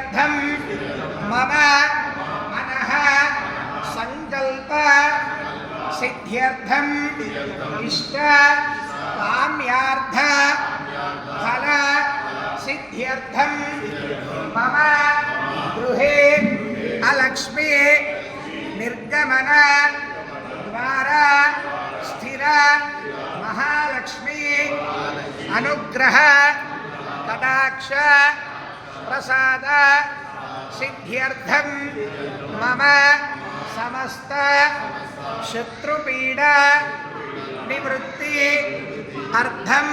सिद्ध्यर्थं मम मनः संकल्प सिद्ध्यर्थं इष्ट काम्यार्थ फल सिद्ध्यर्थं मम गृहे अलक्ष्मी निर्गमन द्वारा स्थिर महालक्ष्मी अनुग्रह कटाक्ष प्रसाद सिद्ध्यर्थं मम समस्त शत्रुपीडा निवृत्ति अर्थं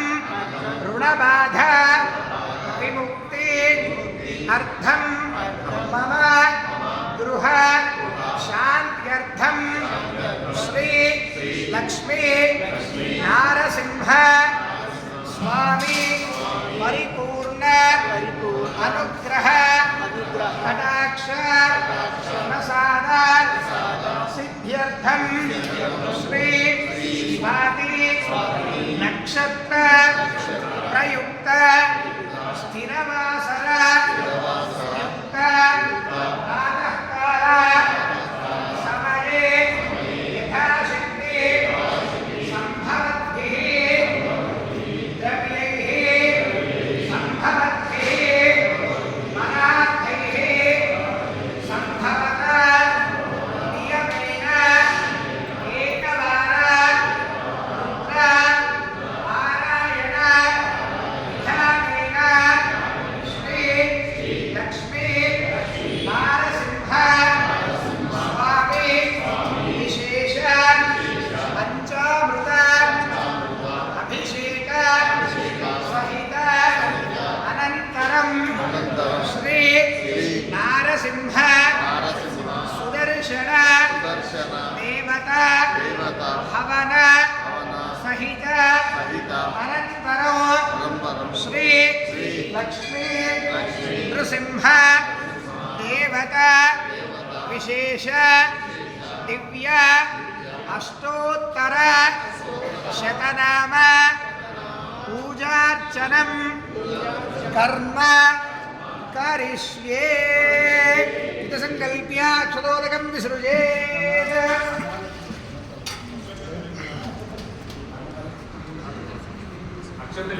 ऋणबाधा विमुक्ति अर्थं मम गृह शान्त्यर्थं श्री लक्ष्मी नारसिंह स्वामी परिपूर्ण अनुग्रह कटाक्ष प्रसाद सिद्ध्यर्थं श्री स्वाति नक्षत्र प्रयुक्त स्थिरवासर युक्त प्रातःकाल समये यथाशक्ति संभवद्भिः द्रव्यैः संभवद्भिः पदार्थैः संभवतः नियमेन एकवार रुद्र पारायण विधानेन श्री लक्ष्मी नारसिंह स्वामी विशेष पंचामृत अभिषेक सहित अनंतरम श्री नारसिंह सुदर्शन देवता हवन सहित अनंतरम श्री लक्ष्मी नृसिंह देवता विशेष दिव्य अष्टोत्तर शतनाम पूजार्चनं कर्म करिष्ये इति संकल्प्य अक्षतोदकं विसृजेत्। अक्षतले